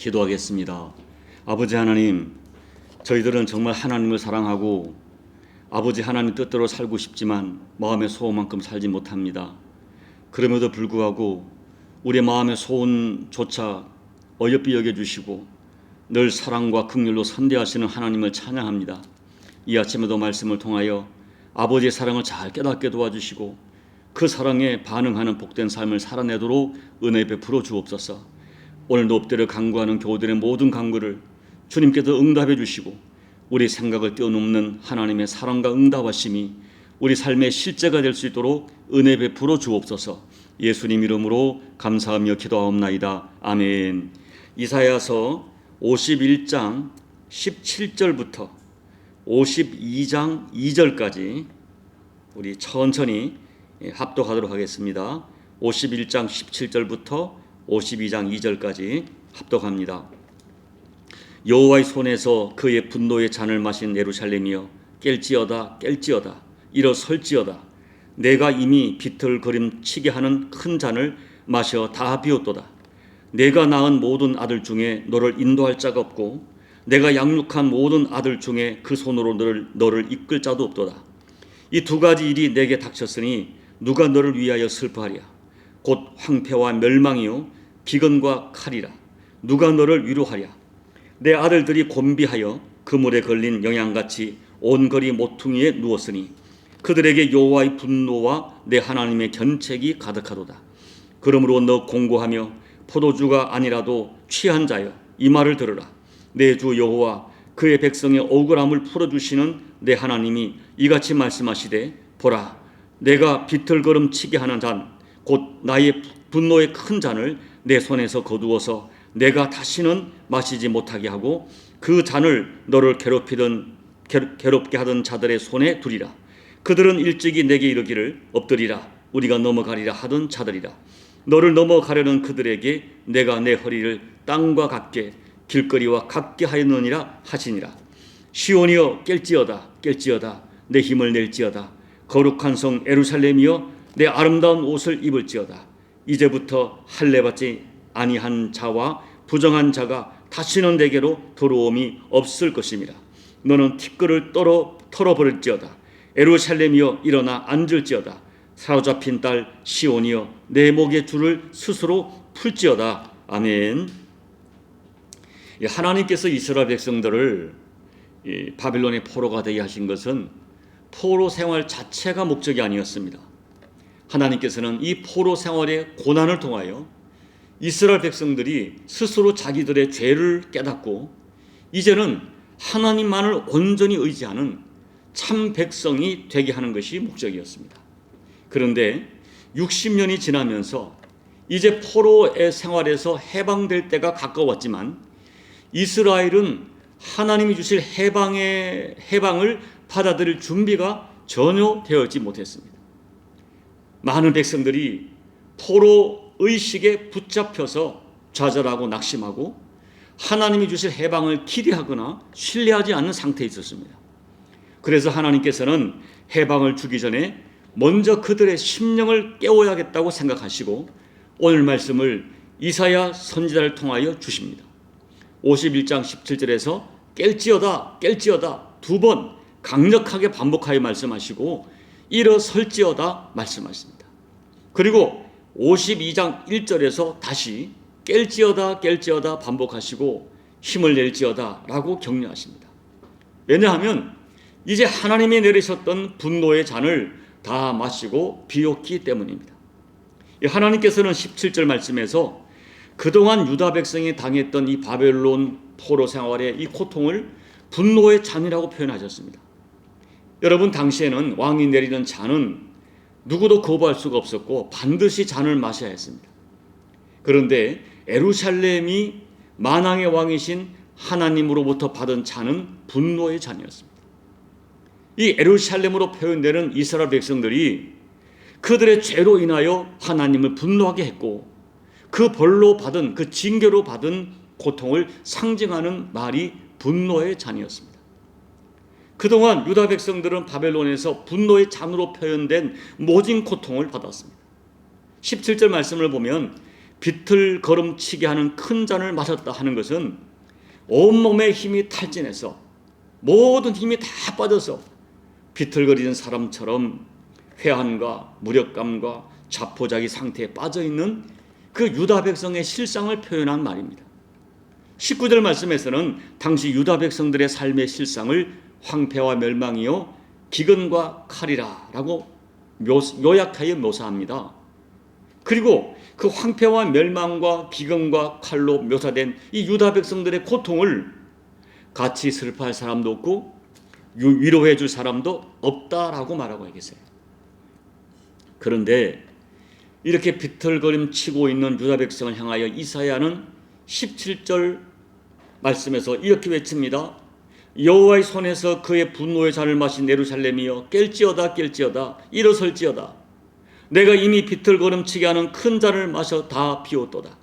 기도하겠습니다. 아버지 하나님, 저희들은 정말 하나님을 사랑하고 아버지 하나님 뜻대로 살고 싶지만 마음의 소원만큼 살지 못합니다. 그럼에도 불구하고 우리의 마음의 소원조차 어여삐 여겨주시고 늘 사랑과 긍휼로 선대하시는 하나님을 찬양합니다. 이 아침에도 말씀을 통하여 아버지의 사랑을 잘 깨닫게 도와주시고 그 사랑에 반응하는 복된 삶을 살아내도록 은혜 베풀어 주옵소서. 오늘도 엎드려 간구하는 교우들의 모든 간구를 주님께서 응답해 주시고 우리 생각을 뛰어넘는 하나님의 사랑과 응답하심이 우리 삶의 실제가 될 수 있도록 은혜 베풀어 주옵소서. 예수님 이름으로 감사하며 기도하옵나이다. 아멘. 이사야서 51장 17절부터 52장 2절까지 우리 천천히 합독하도록 하겠습니다. 51장 17절부터 52장 2절까지 합독합니다. 여호와의 손에서 그의 분노의 잔을 마신 예루살렘이여 깰지어다 깰지어다 일어설지어다. 내가 이미 비틀거림치게 하는 큰 잔을 마셔 다 비웠도다. 내가 낳은 모든 아들 중에 너를 인도할 자가 없고 내가 양육한 모든 아들 중에 그 손으로 너를 이끌 자도 없도다. 이 두 가지 일이 내게 닥쳤으니 누가 너를 위하여 슬퍼하랴. 곧 황폐와 멸망이요 기근과 칼이라. 누가 너를 위로하랴. 내 아들들이 곤비하여 그물에 걸린 영양같이 온 거리 모퉁이에 누웠으니 그들에게 여호와의 분노와 내 하나님의 견책이 가득하도다. 그러므로 너 공고하며 포도주가 아니라도 취한 자여 이 말을 들으라. 내 주 여호와 그의 백성의 억울함을 풀어주시는 내 하나님이 이같이 말씀하시되 보라 내가 비틀거림치게 하는 잔 곧 나의 분노의 큰 잔을 내 손에서 거두어서 내가 다시는 마시지 못하게 하고 그 잔을 너를 괴롭게 하던 자들의 손에 두리라. 그들은 일찍이 내게 이르기를 엎드리라 우리가 넘어가리라 하던 자들이라. 너를 넘어가려는 그들에게 내가 내 허리를 땅과 같게 길거리와 같게 하였느니라 하시니라. 시온이여 깰지어다 깰지어다 내 힘을 낼지어다. 거룩한 성 예루살렘이여 내 아름다운 옷을 입을지어다. 이제부터 할례받지 아니한 자와 부정한 자가 다시는 내게로 들어옴이 없을 것임이라. 너는 티끌을 털어버릴지어다. 예루살렘이여 일어나 앉을지어다. 사로잡힌 딸 시온이여 내 목의 줄을 스스로 풀지어다. 아멘. 하나님께서 이스라엘 백성들을 바빌론의 포로가 되게 하신 것은 포로 생활 자체가 목적이 아니었습니다. 하나님께서는 이 포로 생활의 고난을 통하여 이스라엘 백성들이 스스로 자기들의 죄를 깨닫고 이제는 하나님만을 온전히 의지하는 참 백성이 되게 하는 것이 목적이었습니다. 그런데 60년이 지나면서 이제 포로의 생활에서 해방될 때가 가까웠지만 이스라엘은 하나님이 주실 해방을 받아들일 준비가 전혀 되어있지 못했습니다. 많은 백성들이 포로 의식에 붙잡혀서 좌절하고 낙심하고 하나님이 주실 해방을 기대하거나 신뢰하지 않는 상태에 있었습니다. 그래서 하나님께서는 해방을 주기 전에 먼저 그들의 심령을 깨워야겠다고 생각하시고 오늘 말씀을 이사야 선지자를 통하여 주십니다. 51장 17절에서 깰지어다 깰지어다 두 번 강력하게 반복하여 말씀하시고 일어설지어다 말씀하십니다. 그리고 52장 1절에서 다시 깰지어다 깰지어다 반복하시고 힘을 낼지어다 라고 격려하십니다. 왜냐하면 이제 하나님이 내리셨던 분노의 잔을 다 마시고 비웠기 때문입니다. 하나님께서는 17절 말씀에서 그동안 유다 백성이 당했던 이 바벨론 포로 생활의 이 고통을 분노의 잔이라고 표현하셨습니다. 여러분, 당시에는 왕이 내리는 잔은 누구도 거부할 수가 없었고 반드시 잔을 마셔야 했습니다. 그런데 예루살렘이 만왕의 왕이신 하나님으로부터 받은 잔은 분노의 잔이었습니다. 이 예루살렘으로 표현되는 이스라엘 백성들이 그들의 죄로 인하여 하나님을 분노하게 했고 그 벌로 받은 그 징계로 받은 고통을 상징하는 말이 분노의 잔이었습니다. 그동안 유다 백성들은 바벨론에서 분노의 잔으로 표현된 모진 고통을 받았습니다. 17절 말씀을 보면 비틀거름치게 하는 큰 잔을 마셨다 하는 것은 온몸의 힘이 탈진해서 모든 힘이 다 빠져서 비틀거리는 사람처럼 회한과 무력감과 자포자기 상태에 빠져있는 그 유다 백성의 실상을 표현한 말입니다. 19절 말씀에서는 당시 유다 백성들의 삶의 실상을 황폐와 멸망이요 기근과 칼이라 라고 요약하여 묘사합니다. 그리고 그 황폐와 멸망과 기근과 칼로 묘사된 이 유다 백성들의 고통을 같이 슬퍼할 사람도 없고 위로해 줄 사람도 없다라고 말하고 있어요. 그런데 이렇게 비틀거림치고 있는 유다 백성을 향하여 이사야는 17절 말씀에서 이렇게 외칩니다. 여호와의 손에서 그의 분노의 잔을 마신 예루살렘이여 깰지어다 깰지어다 일어설지어다. 내가 이미 비틀거름치게 하는 큰 잔을 마셔 다 비웠도다.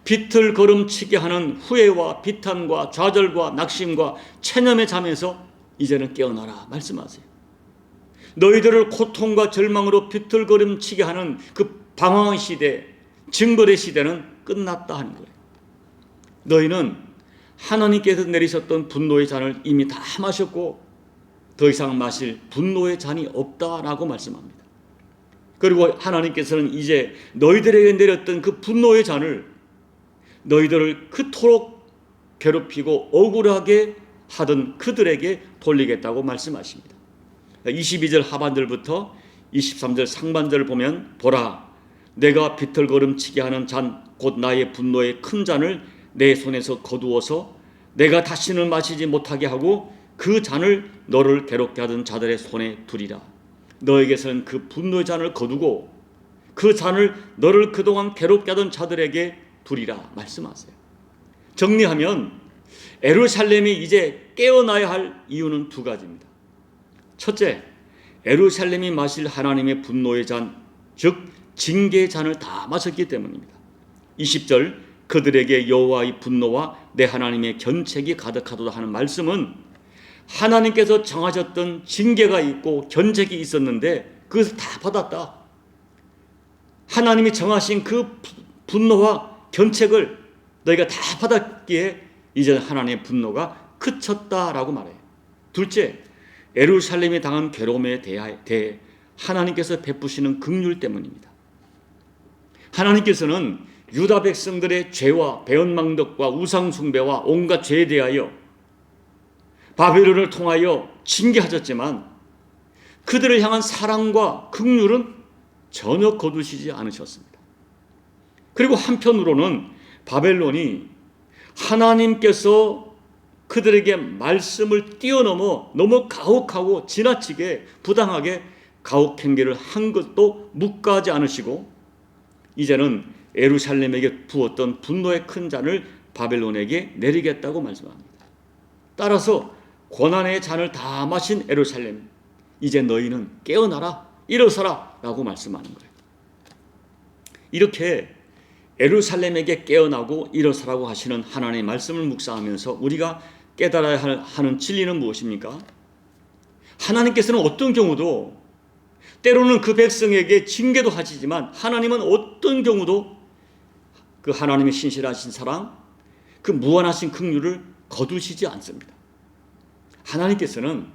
비틀거름치게 하는 후회와 비탄과 좌절과 낙심과 체념의 잠에서 이제는 깨어나라 말씀하세요. 너희들을 고통과 절망으로 비틀거름치게 하는 그 방황의 시대, 징벌의 시대는 끝났다 하는 거예요. 너희는 하나님께서 내리셨던 분노의 잔을 이미 다 마셨고 더 이상 마실 분노의 잔이 없다라고 말씀합니다. 그리고 하나님께서는 이제 너희들에게 내렸던 그 분노의 잔을 너희들을 그토록 괴롭히고 억울하게 하던 그들에게 돌리겠다고 말씀하십니다. 22절 하반절부터 23절 상반절을 보면 보라 내가 비틀거름치게 하는 잔 곧 나의 분노의 큰 잔을 내 손에서 거두어서 내가 다시는 마시지 못하게 하고 그 잔을 너를 괴롭게 하던 자들의 손에 두리라. 너에게서는 그 분노의 잔을 거두고 그 잔을 너를 그동안 괴롭게 하던 자들에게 두리라 말씀하세요. 정리하면 예루살렘이 이제 깨어나야 할 이유는 두 가지입니다. 첫째, 예루살렘이 마실 하나님의 분노의 잔, 즉 징계의 잔을 다 마셨기 때문입니다. 20절 그들에게 여호와의 분노와 내 하나님의 견책이 가득하도다 하는 말씀은 하나님께서 정하셨던 징계가 있고 견책이 있었는데 그것을 다 받았다. 하나님이 정하신 그 분노와 견책을 너희가 다 받았기에 이제 하나님의 분노가 그쳤다라고 말해요. 둘째, 예루살렘이 당한 괴로움에 대해 하나님께서 베푸시는 긍휼 때문입니다. 하나님께서는 유다 백성들의 죄와 배은망덕과 우상숭배와 온갖 죄에 대하여 바벨론을 통하여 징계하셨지만 그들을 향한 사랑과 긍휼은 전혀 거두시지 않으셨습니다. 그리고 한편으로는 바벨론이 하나님께서 그들에게 말씀을 뛰어넘어 너무 가혹하고 지나치게 부당하게 가혹행위를 한 것도 묵과하지 않으시고 이제는 예루살렘에게 부었던 분노의 큰 잔을 바벨론에게 내리겠다고 말씀합니다. 따라서 고난의 잔을 다 마신 예루살렘, 이제 너희는 깨어나라 일어서라 라고 말씀하는 거예요. 이렇게 예루살렘에게 깨어나고 일어서라고 하시는 하나님의 말씀을 묵상하면서 우리가 깨달아야 하는 진리는 무엇입니까? 하나님께서는 어떤 경우도 때로는 그 백성에게 징계도 하시지만 하나님은 어떤 경우도 그 하나님의 신실하신 사랑, 그 무한하신 긍휼을 거두시지 않습니다. 하나님께서는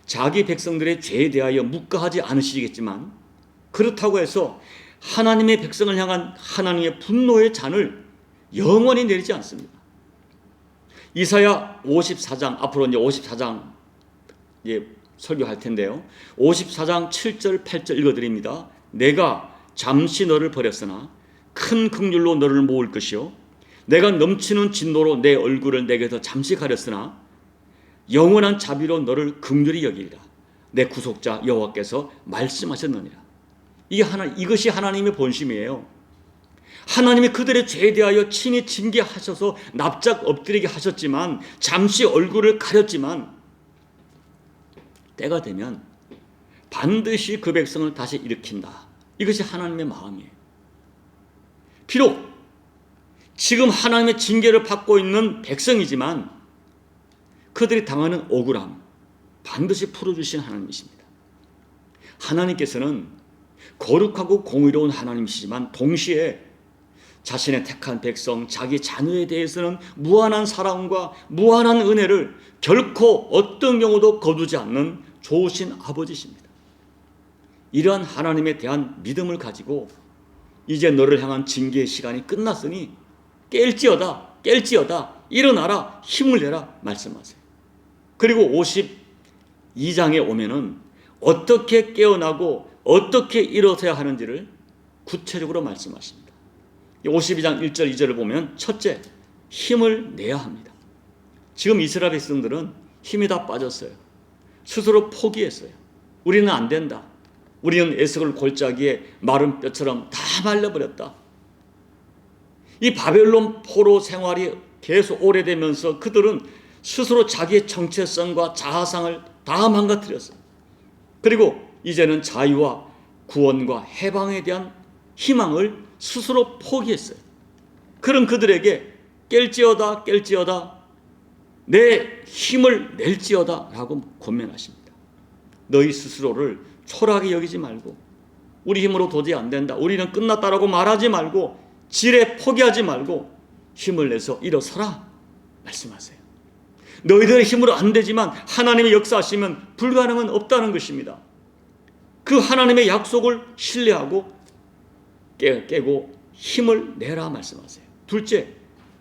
자기 백성들의 죄에 대하여 묵과하지 않으시겠지만 그렇다고 해서 하나님의 백성을 향한 하나님의 분노의 잔을 영원히 내리지 않습니다. 이사야 54장, 앞으로 이제 54장 설교할 텐데요. 54장 7절 8절 읽어드립니다. 내가 잠시 너를 버렸으나 큰 긍휼로 너를 모을 것이요 내가 넘치는 진노로 내 얼굴을 내게서 잠시 가렸으나 영원한 자비로 너를 긍휼히 여기리라. 내 구속자 여호와께서 말씀하셨느니라. 이것이 하나님의 본심이에요. 하나님이 그들의 죄에 대하여 친히 징계하셔서 납작 엎드리게 하셨지만 잠시 얼굴을 가렸지만 때가 되면 반드시 그 백성을 다시 일으킨다. 이것이 하나님의 마음이에요. 비록 지금 하나님의 징계를 받고 있는 백성이지만 그들이 당하는 억울함 반드시 풀어주신 하나님이십니다. 하나님께서는 거룩하고 공의로운 하나님이시지만 동시에 자신의 택한 백성, 자기 자녀에 대해서는 무한한 사랑과 무한한 은혜를 결코 어떤 경우도 거두지 않는 좋으신 아버지십니다. 이러한 하나님에 대한 믿음을 가지고 이제 너를 향한 징계의 시간이 끝났으니 깰지어다 일어나라, 힘을 내라 말씀하세요. 그리고 52장에 오면은 어떻게 깨어나고 어떻게 일어서야 하는지를 구체적으로 말씀하십니다. 52장 1절 2절을 보면 첫째, 힘을 내야 합니다. 지금 이스라엘 백성들은 힘이 다 빠졌어요. 스스로 포기했어요. 우리는 안 된다. 우리는 에스겔 골짜기에 마른 뼈처럼 다 말려버렸다. 이 바벨론 포로 생활이 계속 오래되면서 그들은 스스로 자기의 정체성과 자아상을 다 망가뜨렸어요. 그리고 이제는 자유와 구원과 해방에 대한 희망을 스스로 포기했어요. 그런 그들에게 깰지어다 내 힘을 낼지어다 라고 권면하십니다. 너희 스스로를 초라하게 여기지 말고 우리 힘으로 도저히 안 된다, 우리는 끝났다라고 말하지 말고 지레 포기하지 말고 힘을 내서 일어서라 말씀하세요. 너희들의 힘으로 안 되지만 하나님의 역사하시면 불가능은 없다는 것입니다. 그 하나님의 약속을 신뢰하고 깨고 힘을 내라 말씀하세요. 둘째,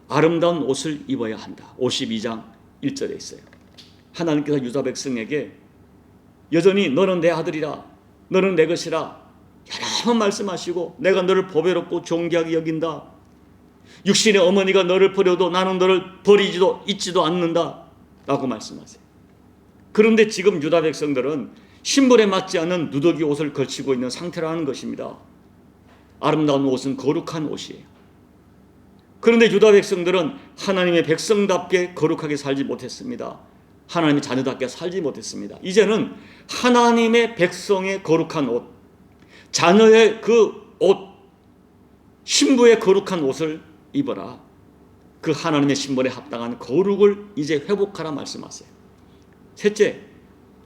아름다운 옷을 입어야 한다. 52장 1절에 있어요. 하나님께서 유다 백성에게 여전히 너는 내 아들이라, 너는 내 것이라 여러 번 말씀하시고 내가 너를 보배롭고 존귀하게 여긴다. 육신의 어머니가 너를 버려도 나는 너를 버리지도 잊지도 않는다 라고 말씀하세요. 그런데 지금 유다 백성들은 신분에 맞지 않는 누더기 옷을 걸치고 있는 상태라는 것입니다. 아름다운 옷은 거룩한 옷이에요. 그런데 유다 백성들은 하나님의 백성답게 거룩하게 살지 못했습니다. 하나님의 자녀답게 살지 못했습니다. 이제는 하나님의 백성의 거룩한 옷, 자녀의 그 옷, 신부의 거룩한 옷을 입어라. 그 하나님의 신분에 합당한 거룩을 이제 회복하라 말씀하세요. 셋째,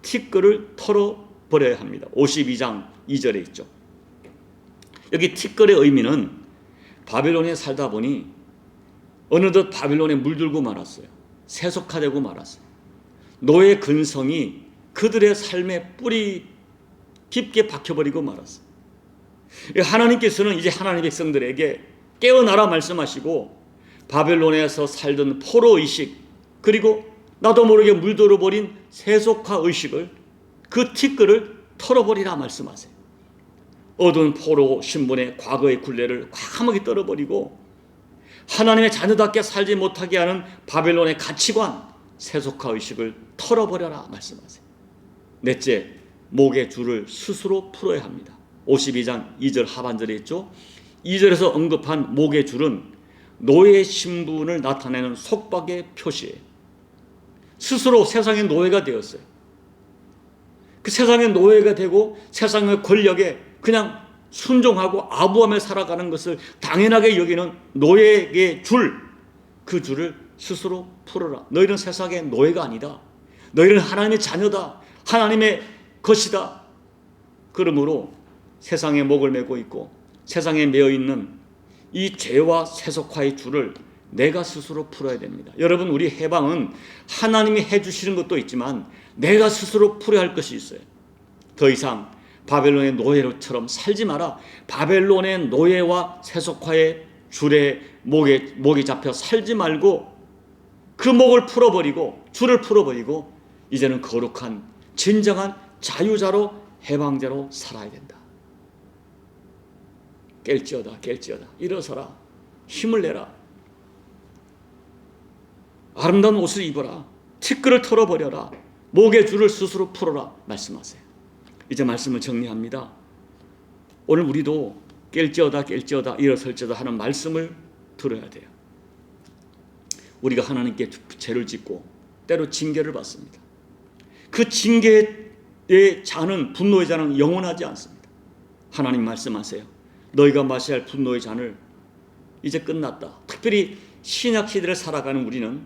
티끌을 털어버려야 합니다. 52장 2절에 있죠. 여기 티끌의 의미는 바벨론에 살다 보니 어느덧 바벨론에 물들고 말았어요. 세속화되고 말았어요. 노예 근성이 그들의 삶에 뿌리 깊게 박혀버리고 말았어요. 하나님께서는 이제 하나님의 백성들에게 깨어나라 말씀하시고 바벨론에서 살던 포로의식, 그리고 나도 모르게 물들어버린 세속화의식을, 그 티끌을 털어버리라 말씀하세요. 어두운 포로 신분의 과거의 굴레를 과감하게 떨어버리고 하나님의 자녀답게 살지 못하게 하는 바벨론의 가치관, 세속화의식을 털어버려라 말씀하세요. 넷째, 목의 줄을 스스로 풀어야 합니다. 52장 2절 하반절에 있죠. 2절에서 언급한 목의 줄은 노예 신분을 나타내는 속박의 표시예요. 스스로 세상의 노예가 되었어요. 그 세상의 노예가 되고 세상의 권력에 그냥 순종하고 아부하며 살아가는 것을 당연하게 여기는 노예의 줄, 그 줄을 스스로 풀어라. 너희는 세상의 노예가 아니다. 너희는 하나님의 자녀다. 하나님의 것이다. 그러므로 세상에 목을 메고 있고 세상에 매여 있는 이 죄와 세속화의 줄을 내가 스스로 풀어야 됩니다. 여러분, 우리 해방은 하나님이 해주시는 것도 있지만 내가 스스로 풀어야 할 것이 있어요. 더 이상 바벨론의 노예로처럼 살지 마라. 바벨론의 노예와 세속화의 줄에 목이 잡혀 살지 말고 그 목을 풀어버리고 줄을 풀어버리고 이제는 거룩한 진정한 자유자로 해방자로 살아야 된다. 깰지어다 일어서라. 힘을 내라. 아름다운 옷을 입어라. 티끌을 털어버려라. 목의 줄을 스스로 풀어라 말씀하세요. 이제 말씀을 정리합니다. 오늘 우리도 깰지어다 일어설지어다 하는 말씀을 들어야 돼요. 우리가 하나님께 죄를 짓고 때로 징계를 받습니다. 그 징계의 잔은, 분노의 잔은 영원하지 않습니다. 하나님 말씀하세요. 너희가 마셔야 할 분노의 잔을 이제 끝났다. 특별히 신약 시대를 살아가는 우리는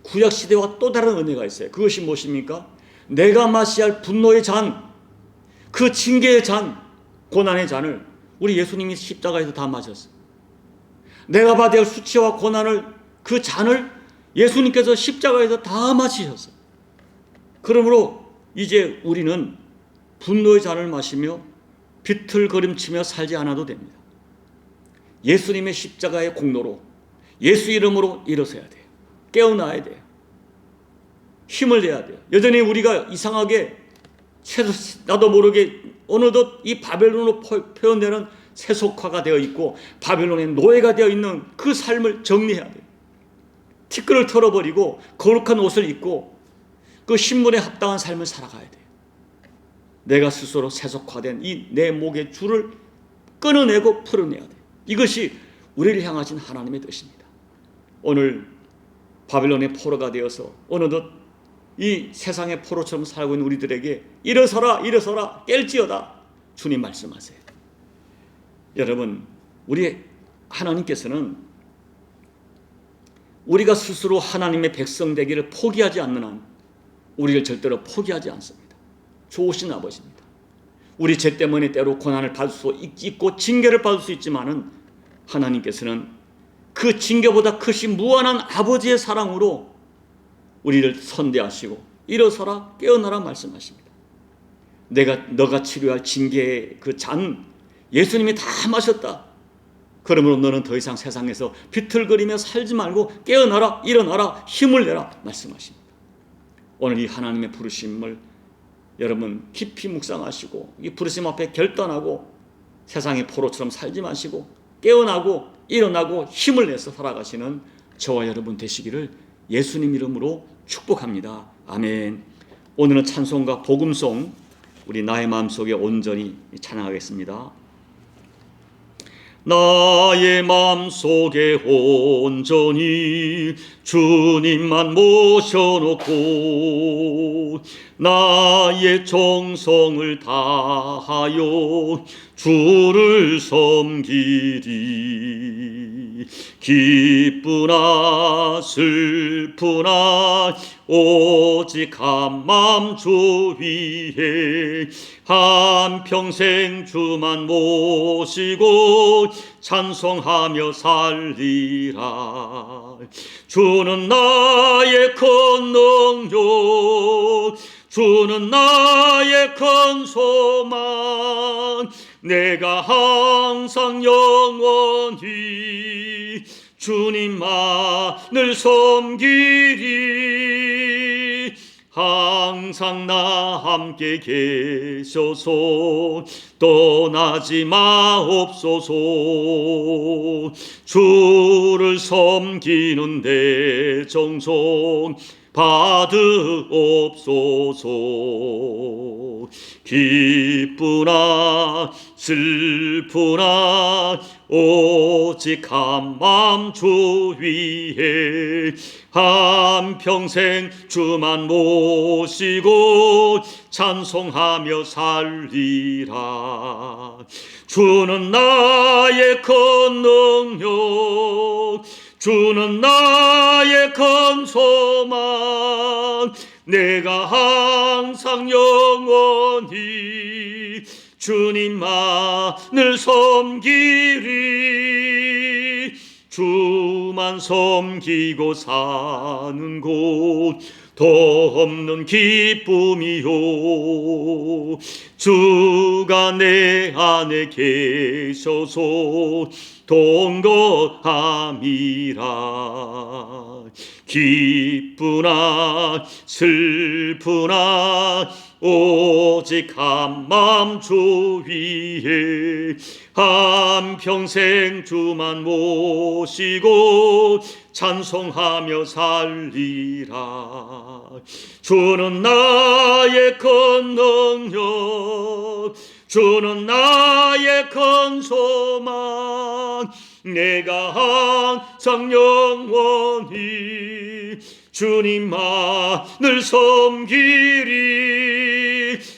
구약 시대와 또 다른 은혜가 있어요. 그것이 무엇입니까? 내가 마셔야 할 분노의 잔, 그 징계의 잔, 고난의 잔을 우리 예수님이 십자가에서 다 마셨어요. 내가 받아야 할 수치와 고난을, 그 잔을 예수님께서 십자가에서 다 마시셨어요. 그러므로 이제 우리는 분노의 잔을 마시며 비틀거림치며 살지 않아도 됩니다. 예수님의 십자가의 공로로, 예수 이름으로 일어서야 돼요. 깨어나야 돼요. 힘을 내야 돼요. 여전히 우리가 이상하게 나도 모르게 어느덧 이 바벨론으로 표현되는 세속화가 되어 있고 바벨론의 노예가 되어 있는 그 삶을 정리해야 돼요. 티끌을 털어버리고 거룩한 옷을 입고 그 신분에 합당한 삶을 살아가야 돼요. 내가 스스로 세속화된 이 내 목의 줄을 끊어내고 풀어내야 돼요. 이것이 우리를 향하신 하나님의 뜻입니다. 오늘 바벨론의 포로가 되어서 어느덧 이 세상의 포로처럼 살고 있는 우리들에게 일어서라, 일어서라, 깰지어다 주님 말씀하세요. 여러분, 우리 하나님께서는 우리가 스스로 하나님의 백성 되기를 포기하지 않는 한 우리를 절대로 포기하지 않습니다. 좋으신 아버지입니다. 우리 죄 때문에 때로 고난을 받을 수 있고 징계를 받을 수 있지만은 하나님께서는 그 징계보다 크신 무한한 아버지의 사랑으로 우리를 선대하시고 일어서라, 깨어나라 말씀하십니다. 너가 치료할 징계의 그 잔 예수님이 다 마셨다. 그러므로 너는 더 이상 세상에서 비틀거리며 살지 말고 깨어나라, 일어나라, 힘을 내라 말씀하십니다. 오늘 이 하나님의 부르심을 여러분 깊이 묵상하시고 이 부르심 앞에 결단하고 세상의 포로처럼 살지 마시고 깨어나고 일어나고 힘을 내서 살아가시는 저와 여러분 되시기를 예수님 이름으로 축복합니다. 아멘. 오늘은 찬송과 복음송 우리 나의 마음속에 온전히 찬양하겠습니다. 나의 마음속에 온전히 주님만 모셔놓고 나의 정성을 다하여 주를 섬기리. 기쁘나 슬프나 오직 한 마음 주 위에 한평생 주만 모시고 찬송하며 살리라. 주는 나의 큰 능력, 주는 나의 큰 소망, 내가 항상 영원히 주님만을 섬기리. 항상 나 함께 계셔서 떠나지 마옵소서. 주를 섬기는 내 정성 받으옵소서. 기쁘나 슬프나 오직 한 마음 주 위에 한평생 주만 모시고 찬송하며 살리라. 주는 나의 큰 능력, 주는 나의 큰 소망, 내가 항상 영원히 주님만을 섬기리. 주만 섬기고 사는 곳 더 없는 기쁨이요. 주가 내 안에 계셔서 동거함이라. 기쁘나 슬프나 오직 한 마음 주 위에 한평생 주만 모시고 찬송하며 살리라. 주는 나의 큰 능력, 주는 나의 큰 소망, 내가 항상 영원히 주님만을 섬기리.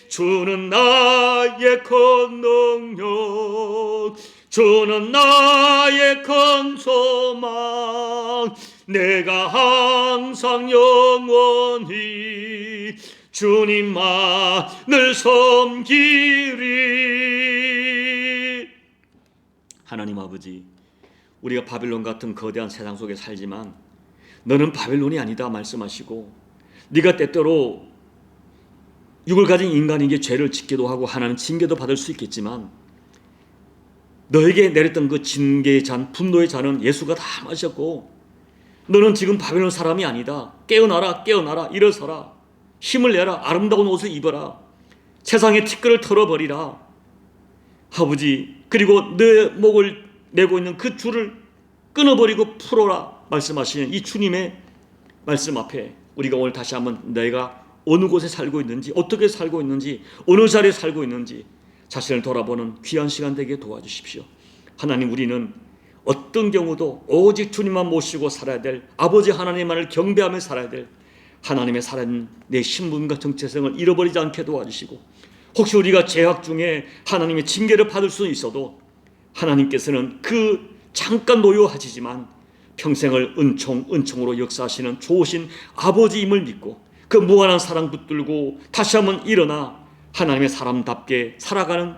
주는 나의 큰 능력, 주는 나의 큰 소망, 내가 항상 영원히 주님만을 섬기리. 하나님 아버지, 우리가 바빌론 같은 거대한 세상 속에 살지만 너는 바빌론이 아니다 말씀하시고, 네가 때때로 육을 가진 인간에게 죄를 짓기도 하고 하나님 징계도 받을 수 있겠지만 너에게 내렸던 그 징계의 잔, 분노의 잔은 예수가 다 마셨고 너는 지금 바벨론 사람이 아니다. 깨어나라, 깨어나라, 일어서라, 힘을 내라, 아름다운 옷을 입어라, 세상의 티끌을 털어버리라. 아버지, 그리고 내 목을 메고 있는 그 줄을 끊어버리고 풀어라 말씀하시는 이 주님의 말씀 앞에 우리가 오늘 다시 한번 내가 어느 곳에 살고 있는지, 어떻게 살고 있는지, 어느 자리에 살고 있는지 자신을 돌아보는 귀한 시간 되게 도와주십시오. 하나님, 우리는 어떤 경우도 오직 주님만 모시고 살아야 될, 아버지 하나님만을 경배하며 살아야 될 하나님의 살아있는 내 신분과 정체성을 잃어버리지 않게 도와주시고, 혹시 우리가 죄악 중에 하나님의 징계를 받을 수 있어도 하나님께서는 그 잠깐 노여하시지만 평생을 은총으로 역사하시는 좋으신 아버지임을 믿고 그 무한한 사랑 붙들고 다시 한번 일어나 하나님의 사람답게 살아가는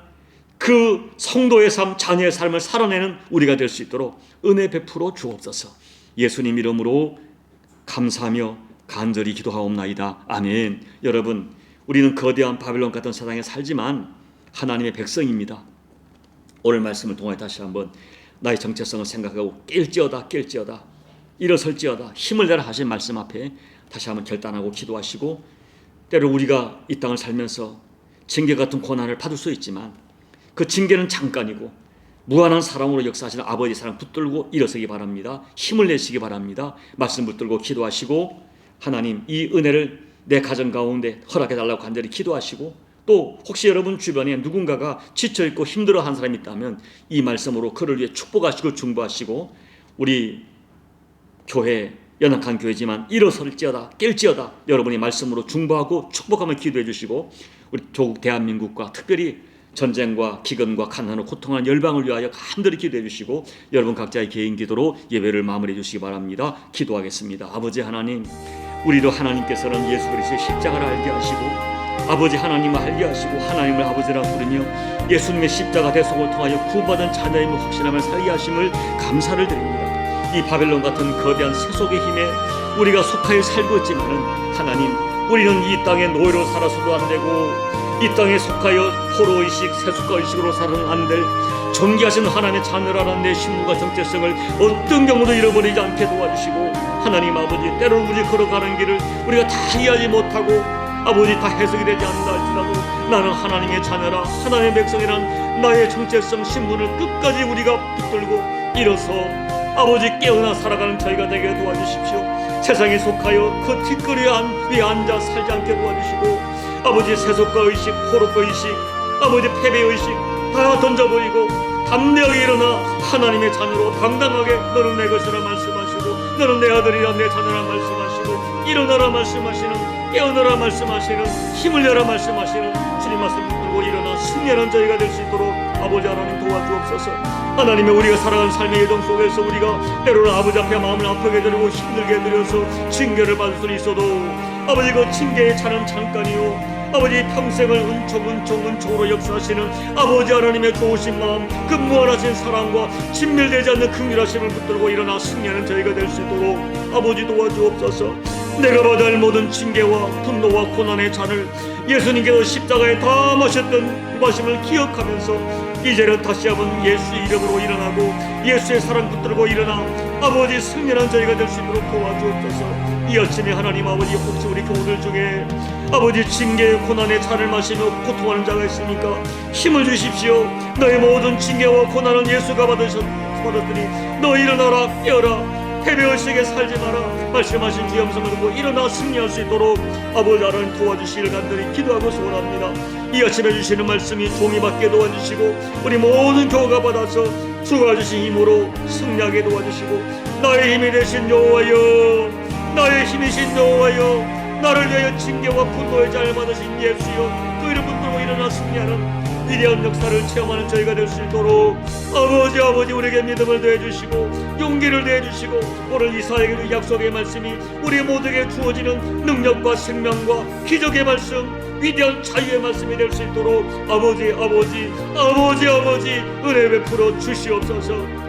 그 성도의 삶, 자녀의 삶을 살아내는 우리가 될 수 있도록 은혜 베풀어 주옵소서. 예수님 이름으로 감사하며 간절히 기도하옵나이다. 아멘. 여러분, 우리는 거대한 바빌론 같은 세상에 살지만 하나님의 백성입니다. 오늘 말씀을 통해 다시 한번 나의 정체성을 생각하고 깰지어다, 깰지어다, 일어설지어다, 힘을 내라 하신 말씀 앞에 다시 한번 결단하고 기도하시고, 때로 우리가 이 땅을 살면서 징계 같은 고난을 받을 수 있지만 그 징계는 잠깐이고 무한한 사랑으로 역사하시는 아버지 사랑 붙들고 일어서기 바랍니다. 힘을 내시기 바랍니다. 말씀 붙들고 기도하시고, 하나님 이 은혜를 내 가정 가운데 허락해달라고 간절히 기도하시고, 또 혹시 여러분 주변에 누군가가 지쳐있고 힘들어한 사람이 있다면 이 말씀으로 그를 위해 축복하시고 중보하시고, 우리 교회 연약한 교회지만 일어설지어다, 깰지어다 여러분이 말씀으로 중보하고 축복하며 기도해 주시고, 우리 조국 대한민국과 특별히 전쟁과 기근과 가난으로 고통하는 열방을 위하여 간절히 기도해 주시고, 여러분 각자의 개인 기도로 예배를 마무리해 주시기 바랍니다. 기도하겠습니다. 아버지 하나님, 우리도 하나님께서는 예수 그리스도의 십자가를 알게 하시고 아버지 하나님을 알게 하시고 하나님을 아버지라 부르며 예수님의 십자가 대속을 통하여 구원받은 자녀임을 확신하며 살게 하심을 감사를 드립니다. 이 바벨론 같은 거대한 세속의 힘에 우리가 속하여 살고 있지만은 하나님, 우리는 이 땅의 노예로 살아서도 안 되고 이 땅에 속하여 포로의식, 세속가의식으로 살아서는 안 될 존귀하신 하나님의 자녀라는 내 신분과 정체성을 어떤 경우도 잃어버리지 않게 도와주시고, 하나님 아버지, 때로는 우리 걸어가는 길을 우리가 다 이해하지 못하고 아버지 다 해석이 되지 않는다 할지라도 나는 하나님의 자녀라, 하나님의 백성이란 나의 정체성, 신분을 끝까지 우리가 붙들고 일어서 아버지 깨어나 살아가는 저희가 되게 도와주십시오. 세상에 속하여 그 뒷거리 위에 앉아 살지 않게 도와주시고, 아버지 세속가의식, 포로가의식, 아버지 패배의식 다 던져버리고 담대하게 일어나 하나님의 자녀로 당당하게 너는 내 것이라 말씀하시고 너는 내 아들이라 내 자녀라 말씀하시고 일어나라 말씀하시는, 깨어나라 말씀하시는, 힘을 내라 말씀하시는 주님 말씀 붙들고 일어나 승리하는 저희가 될 수 있도록 아버지 하나님 도와주옵소서. 하나님의 우리가 살아가는 삶의 여정 속에서 우리가 때로는 아버지 앞에 마음을 아프게 드리고 힘들게 드려서 징계를 받을 수는 있어도 아버지 그 징계의 차는 잠깐이요 아버지 평생을 은총으로 역사하시는 아버지 하나님의 좋으신 마음, 그 무한하신 사랑과 진멸되지 않는 긍휼하심을 붙들고 일어나 승리하는 저희가 될 수 있도록 아버지 도와주옵소서. 내가 받아야 할 모든 징계와 분노와 고난의 잔을 예수님께서 십자가에 다 마심을 기억하면서 이제는 다시 한번 예수 이름으로 일어나고 예수의 사랑 붙들고 일어나 아버지 승리하는 저희가 될 수 있도록 도와주옵소서. 이 아침에 하나님 아버지, 혹시 우리 교우들 중에 아버지 징계의 고난의 잔을 마시며 고통하는 자가 있습니까? 힘을 주십시오. 너의 모든 징계와 고난은 예수가 받았으니 너 일어나라, 깨어라, 패배의식에 살지 마라 말씀하신 주의 음성을 듣고 일어나 승리할 수 있도록 아버지 하나님 도와주시기를 간절히 기도하고 소원합니다. 이 아침에 주시는 말씀이 종이 받게 도와주시고 우리 모든 교우가 받아서 주가 주신 힘으로 승리하게 도와주시고, 나의 힘이 되신 여호와여, 나의 힘이신 여호와여, 나를 위하여 징계와 분노의 잔을 받으신 예수여, 그 이름 붙들고 일어나 승리하는 위대한 역사를 체험하는 저희가 될 수 있도록 아버지 우리에게 믿음을 더해주시고 용기를 더해주시고, 오늘 이사에게도 약속의 말씀이 우리 모두에게 주어지는 능력과 생명과 기적의 말씀, 위대한 자유의 말씀이 될 수 있도록 아버지 은혜 베풀어 주시옵소서.